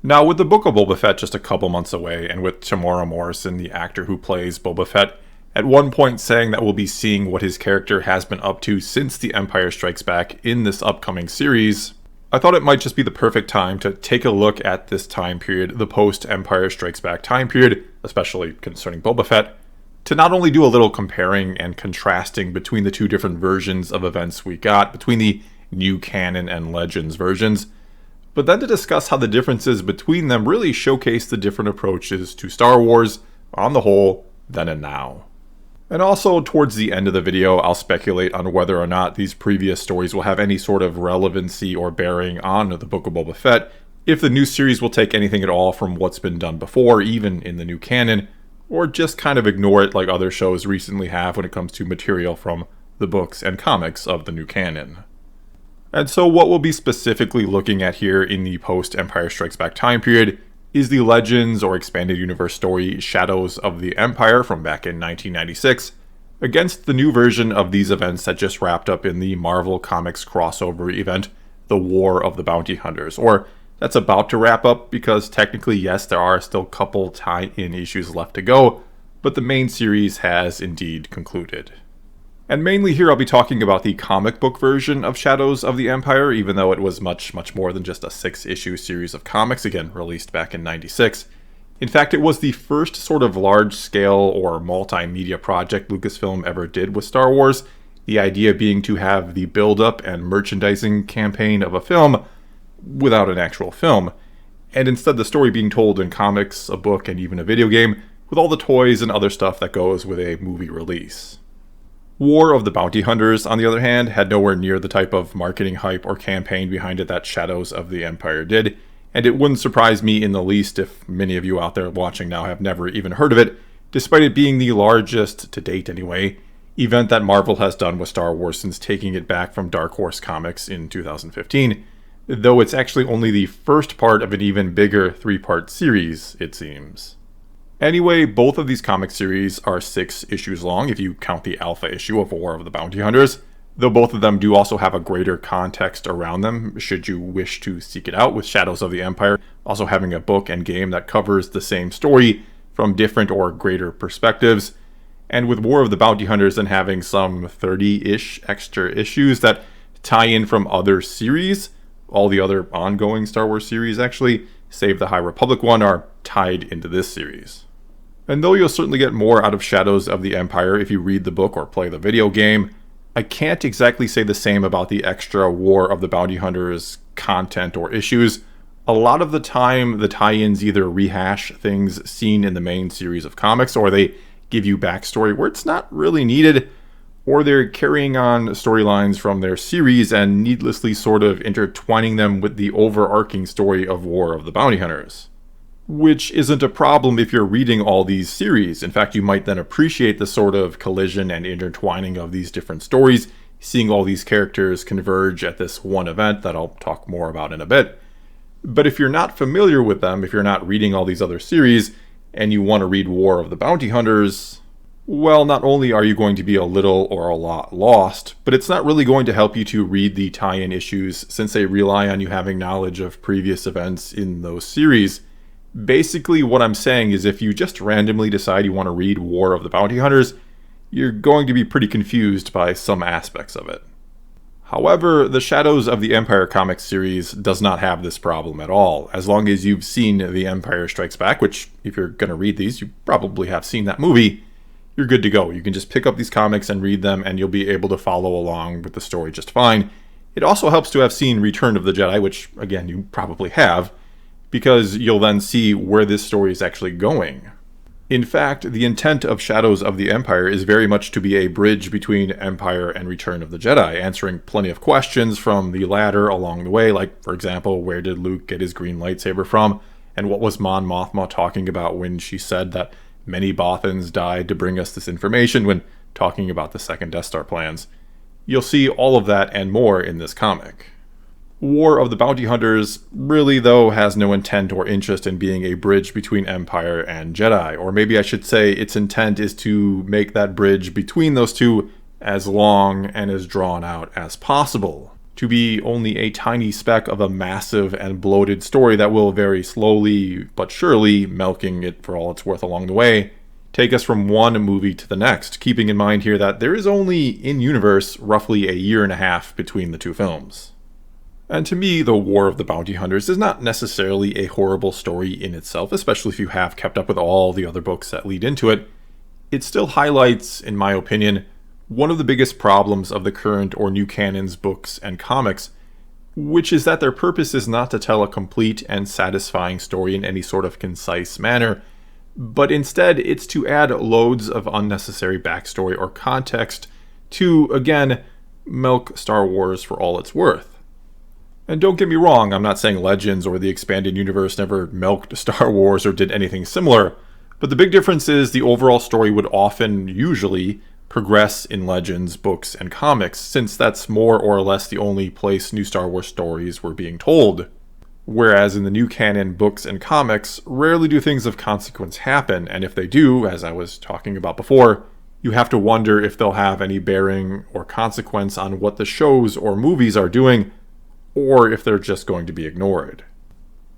Now, with the book of Boba Fett just a couple months away, and with Temuera Morrison, the actor who plays Boba Fett, at one point saying that we'll be seeing what his character has been up to since The Empire Strikes Back in this upcoming series, I thought it might just be the perfect time to take a look at this time period, the post-Empire Strikes Back time period, especially concerning Boba Fett, to not only do a little comparing and contrasting between the two different versions of events we got, between the new canon and Legends versions, but then to discuss how the differences between them really showcase the different approaches to Star Wars, on the whole, then and now. And also, towards the end of the video, I'll speculate on whether or not these previous stories will have any sort of relevancy or bearing on the Book of Boba Fett, if the new series will take anything at all from what's been done before, even in the new canon, or just kind of ignore it like other shows recently have when it comes to material from the books and comics of the new canon. And so what we'll be specifically looking at here in the post-Empire Strikes Back time period is the Legends or Expanded Universe story Shadows of the Empire from back in 1996, against the new version of these events that just wrapped up in the Marvel Comics crossover event, The War of the Bounty Hunters, or that's about to wrap up because technically, yes, there are still a couple tie-in issues left to go, but the main series has indeed concluded. And mainly here I'll be talking about the comic book version of Shadows of the Empire, even though it was much more than just a 6-issue series of comics, again, released back in '96. In fact, it was the first sort of large-scale or multimedia project Lucasfilm ever did with Star Wars, the idea being to have the build-up and merchandising campaign of a film without an actual film, and instead the story being told in comics, a book, and even a video game, with all the toys and other stuff that goes with a movie release. War of the Bounty Hunters, on the other hand, had nowhere near the type of marketing hype or campaign behind it that Shadows of the Empire did, and it wouldn't surprise me in the least if many of you out there watching now have never even heard of it, despite it being the largest, to date anyway, event that Marvel has done with Star Wars since taking it back from Dark Horse Comics in 2015, though it's actually only the first part of an even bigger 3-part series, it seems. Anyway, both of these comic series are 6 issues long, if you count the alpha issue of War of the Bounty Hunters, though both of them do also have a greater context around them, should you wish to seek it out, with Shadows of the Empire also having a book and game that covers the same story from different or greater perspectives, and with War of the Bounty Hunters then having some 30-ish extra issues that tie in from other series. All the other ongoing Star Wars series, actually, save the High Republic one, are tied into this series. And though you'll certainly get more out of Shadows of the Empire if you read the book or play the video game, I can't exactly say the same about the extra War of the Bounty Hunters content or issues. A lot of the time, the tie-ins either rehash things seen in the main series of comics, or they give you backstory where it's not really needed, or they're carrying on storylines from their series and needlessly sort of intertwining them with the overarching story of War of the Bounty Hunters. Which isn't a problem if you're reading all these series. In fact, you might then appreciate the sort of collision and intertwining of these different stories, seeing all these characters converge at this one event that I'll talk more about in a bit. But if you're not familiar with them, if you're not reading all these other series, and you want to read War of the Bounty Hunters, well, not only are you going to be a little or a lot lost, but it's not really going to help you to read the tie-in issues since they rely on you having knowledge of previous events in those series. Basically, what I'm saying is if you just randomly decide you want to read War of the Bounty Hunters, you're going to be pretty confused by some aspects of it. However, the Shadows of the Empire comics series does not have this problem at all. As long as you've seen The Empire Strikes Back, which, if you're going to read these, you probably have seen that movie, you're good to go. You can just pick up these comics and read them, and you'll be able to follow along with the story just fine. It also helps to have seen Return of the Jedi, which, again, you probably have, because you'll then see where this story is actually going. In fact, the intent of Shadows of the Empire is very much to be a bridge between Empire and Return of the Jedi, answering plenty of questions from the latter along the way, like, for example, where did Luke get his green lightsaber from, and what was Mon Mothma talking about when she said that many Bothans died to bring us this information when talking about the second Death Star plans. You'll see all of that and more in this comic. War of the Bounty Hunters really, though, has no intent or interest in being a bridge between Empire and Jedi, or maybe I should say its intent is to make that bridge between those two as long and as drawn out as possible. to be only a tiny speck of a massive and bloated story that will very slowly but surely, milking it for all it's worth along the way, take us from one movie to the next, keeping in mind here that there is only, in-universe, roughly a year and a half between the two films. And to me, The War of the Bounty Hunters is not necessarily a horrible story in itself, especially if you have kept up with all the other books that lead into it. It still highlights, in my opinion, one of the biggest problems of the current or new canon's books and comics, which is that their purpose is not to tell a complete and satisfying story in any sort of concise manner, but instead it's to add loads of unnecessary backstory or context to, again, milk Star Wars for all it's worth. And don't get me wrong, I'm not saying Legends or the expanded universe never milked Star Wars or did anything similar, but the big difference is the overall story would often, usually, progress in Legends, books, and comics, since that's more or less the only place new Star Wars stories were being told. Whereas in the new canon books and comics, rarely do things of consequence happen, and if they do, as I was talking about before, you have to wonder if they'll have any bearing or consequence on what the shows or movies are doing, or if they're just going to be ignored.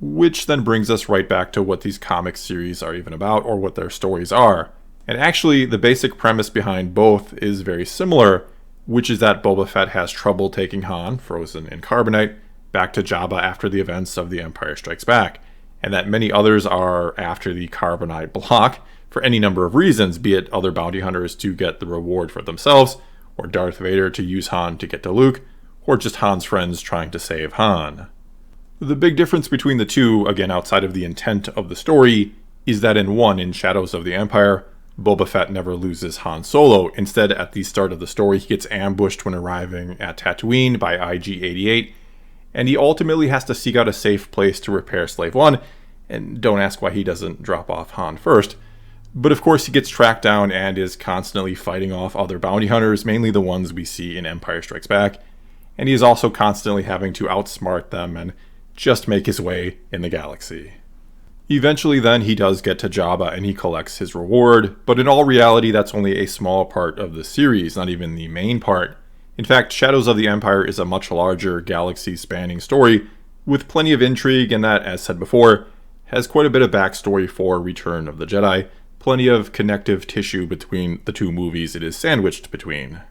Which then brings us right back to what these comic series are even about, or what their stories are. And actually, the basic premise behind both is very similar, which is that Boba Fett has trouble taking Han, frozen in carbonite, back to Jabba after the events of The Empire Strikes Back, and that many others are after the carbonite block for any number of reasons, be it other bounty hunters to get the reward for themselves, or Darth Vader to use Han to get to Luke, or just Han's friends trying to save Han. The big difference between the two, again outside of the intent of the story, is that in Shadows of the Empire, Boba Fett never loses Han Solo. Instead, at the start of the story, he gets ambushed when arriving at Tatooine by IG-88, and he ultimately has to seek out a safe place to repair Slave One, and don't ask why he doesn't drop off Han first. But of course he gets tracked down and is constantly fighting off other bounty hunters, mainly the ones we see in Empire Strikes Back, and he is also constantly having to outsmart them and just make his way in the galaxy. Eventually then he does get to Jabba and he collects his reward, but in all reality that's only a small part of the series, not even the main part. In fact, Shadows of the Empire is a much larger galaxy-spanning story, with plenty of intrigue and that, as said before, has quite a bit of backstory for Return of the Jedi, plenty of connective tissue between the two movies it is sandwiched between.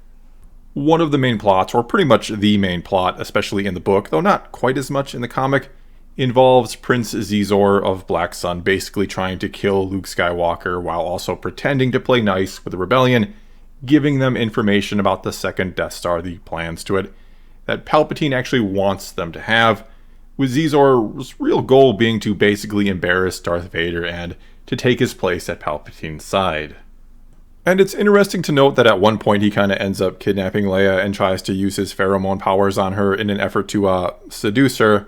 One of the main plots, or pretty much the main plot, especially in the book, though not quite as much in the comic, involves Prince Xizor of Black Sun basically trying to kill Luke Skywalker while also pretending to play nice with the rebellion, giving them information about the second Death Star, the plans to it, that Palpatine actually wants them to have, with Xizor's real goal being to basically embarrass Darth Vader and to take his place at Palpatine's side. And it's interesting to note that at one point he kind of ends up kidnapping Leia and tries to use his pheromone powers on her in an effort to seduce her.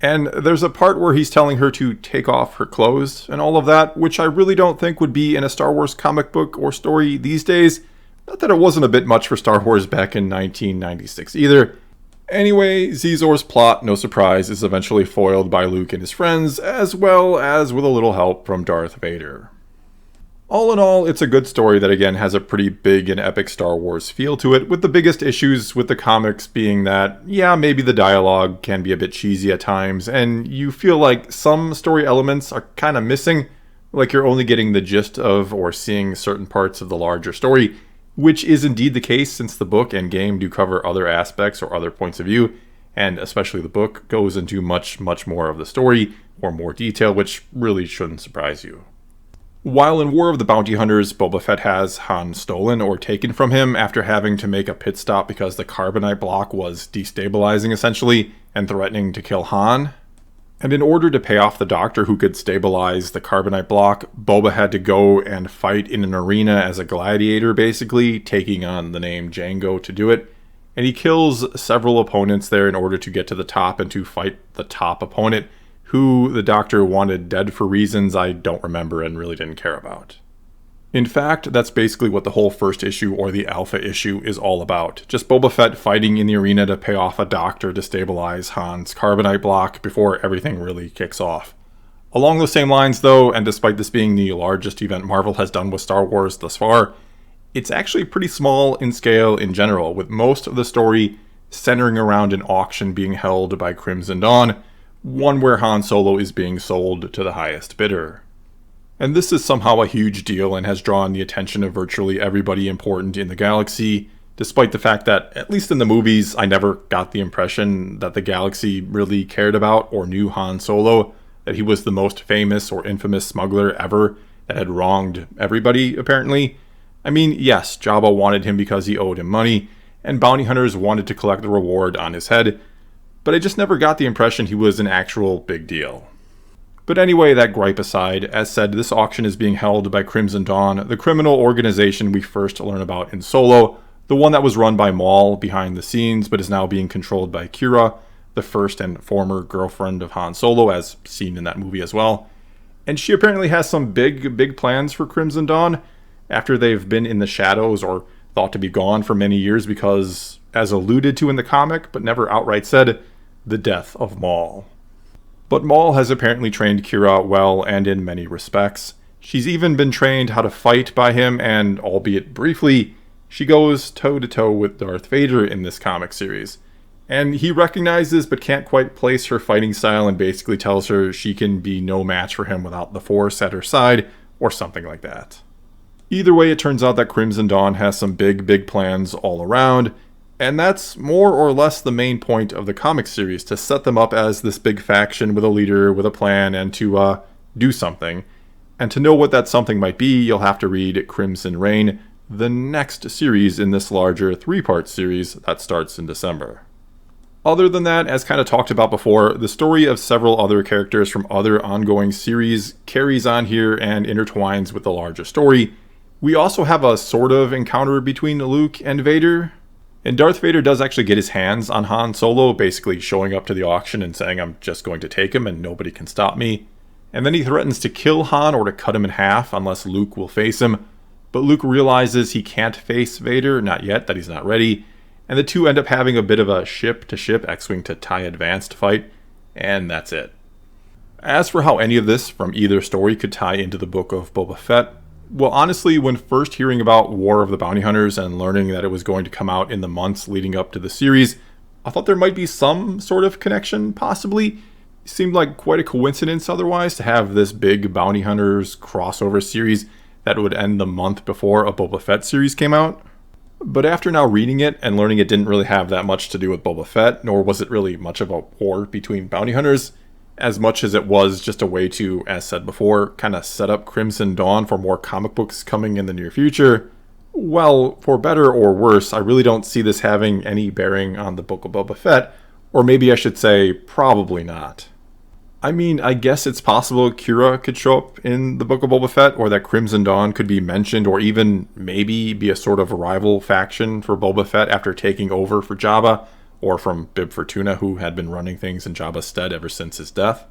And there's a part where he's telling her to take off her clothes and all of that, which I really don't think would be in a Star Wars comic book or story these days. Not that it wasn't a bit much for Star Wars back in 1996 either. Anyway, Xizor's plot, no surprise, is eventually foiled by Luke and his friends, as well as with a little help from Darth Vader. All in all, it's a good story that again has a pretty big and epic Star Wars feel to it, with the biggest issues with the comics being that, yeah, maybe the dialogue can be a bit cheesy at times, and you feel like some story elements are kind of missing, like you're only getting the gist of or seeing certain parts of the larger story, which is indeed the case since the book and game do cover other aspects or other points of view, and especially the book goes into much more of the story, or more detail, which really shouldn't surprise you. While in War of the Bounty Hunters, Boba Fett has Han stolen or taken from him after having to make a pit stop because the carbonite block was destabilizing essentially and threatening to kill Han. And in order to pay off the doctor who could stabilize the carbonite block, Boba had to go and fight in an arena as a gladiator basically, taking on the name Jango to do it. And he kills several opponents there in order to get to the top and to fight the top opponent, who the Doctor wanted dead for reasons I don't remember and really didn't care about. In fact, that's basically what the whole first issue or the Alpha issue is all about. Just Boba Fett fighting in the arena to pay off a doctor to stabilize Han's carbonite block before everything really kicks off. Along those same lines though, and despite this being the largest event Marvel has done with Star Wars thus far, it's actually pretty small in scale in general, with most of the story centering around an auction being held by Crimson Dawn, one where Han Solo is being sold to the highest bidder. And this is somehow a huge deal and has drawn the attention of virtually everybody important in the galaxy, despite the fact that, at least in the movies, I never got the impression that the galaxy really cared about or knew Han Solo, that he was the most famous or infamous smuggler ever that had wronged everybody, apparently. I mean, yes, Jabba wanted him because he owed him money, and bounty hunters wanted to collect the reward on his head, but I just never got the impression he was an actual big deal. But anyway, that gripe aside, as said, this auction is being held by Crimson Dawn, the criminal organization we first learn about in Solo, the one that was run by Maul behind the scenes, but is now being controlled by Qi'ra, the first and former girlfriend of Han Solo, as seen in that movie as well. And she apparently has some big plans for Crimson Dawn, after they've been in the shadows or thought to be gone for many years because, as alluded to in the comic, but never outright said, the death of Maul. But Maul has apparently trained Qi'ra well and in many respects. She's even been trained how to fight by him, and, albeit briefly, she goes toe-to-toe with Darth Vader in this comic series. And he recognizes but can't quite place her fighting style and basically tells her she can be no match for him without the Force at her side, or something like that. Either way, it turns out that Crimson Dawn has some big plans all around, and that's more or less the main point of the comic series, to set them up as this big faction with a leader, with a plan, and to do something. And to know what that something might be, you'll have to read Crimson Reign, the next series in this larger 3-part series that starts in December. Other than that, as kind of talked about before, the story of several other characters from other ongoing series carries on here and intertwines with the larger story. We also have a sort of encounter between Luke and Vader. And Darth Vader does actually get his hands on Han Solo, basically showing up to the auction and saying, "I'm just going to take him and nobody can stop me." And then he threatens to kill Han or to cut him in half unless Luke will face him. But Luke realizes he can't face Vader, not yet, that he's not ready. And the two end up having a bit of a ship-to-ship, X-Wing to TIE advanced fight. And that's it. As for how any of this from either story could tie into the book of Boba Fett, well, honestly, when first hearing about War of the Bounty Hunters and learning that it was going to come out in the months leading up to the series, I thought there might be some sort of connection, possibly. It seemed like quite a coincidence otherwise to have this big Bounty Hunters crossover series that would end the month before a Boba Fett series came out. But after now reading it and learning it didn't really have that much to do with Boba Fett, nor was it really much of a war between bounty hunters, as much as it was just a way to, as said before, kind of set up Crimson Dawn for more comic books coming in the near future, well, for better or worse, I really don't see this having any bearing on the Book of Boba Fett, or maybe I should say, probably not. I mean, I guess it's possible Qi'ra could show up in the Book of Boba Fett, or that Crimson Dawn could be mentioned, or even maybe be a sort of rival faction for Boba Fett after taking over for Jabba, or from Bib Fortuna, who had been running things in Jabba's stead ever since his death.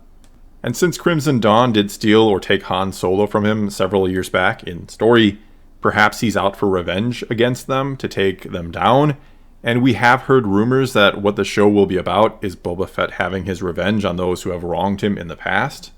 And since Crimson Dawn did steal or take Han Solo from him several years back in story, perhaps he's out for revenge against them to take them down. And we have heard rumors that what the show will be about is Boba Fett having his revenge on those who have wronged him in the past.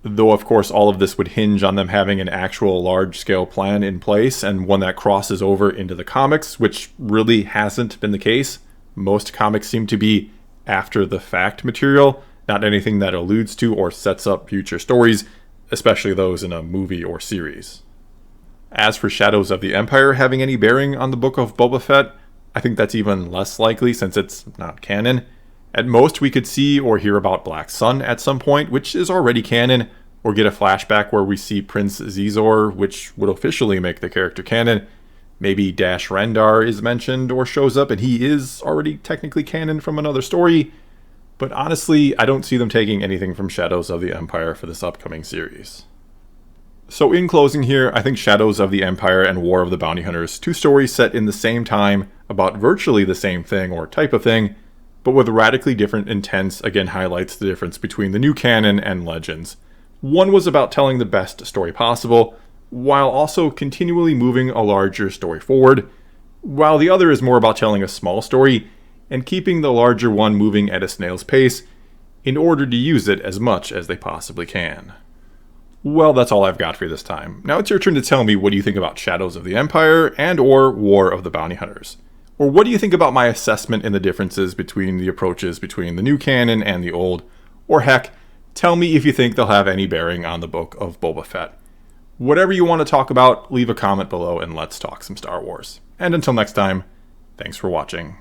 Though, of course, all of this would hinge on them having an actual large-scale plan in place, and one that crosses over into the comics, which really hasn't been the case. Most comics seem to be after-the-fact material, not anything that alludes to or sets up future stories, especially those in a movie or series. As for Shadows of the Empire having any bearing on the Book of Boba Fett, I think that's even less likely since it's not canon. At most, we could see or hear about Black Sun at some point, which is already canon, or get a flashback where we see Prince Xizor, which would officially make the character canon. Maybe Dash Rendar is mentioned or shows up, and he is already technically canon from another story. But honestly, I don't see them taking anything from Shadows of the Empire for this upcoming series. So in closing here, I think Shadows of the Empire and War of the Bounty Hunters, two stories set in the same time, about virtually the same thing or type of thing, but with radically different intents, again highlights the difference between the new canon and Legends. One was about telling the best story possible, while also continually moving a larger story forward, while the other is more about telling a small story and keeping the larger one moving at a snail's pace in order to use it as much as they possibly can. Well, that's all I've got for you this time. Now it's your turn to tell me what you think about Shadows of the Empire and or War of the Bounty Hunters. Or what do you think about my assessment and the differences between the approaches between the new canon and the old? Or heck, tell me if you think they'll have any bearing on the book of Boba Fett. Whatever you want to talk about, leave a comment below and let's talk some Star Wars. And until next time, thanks for watching.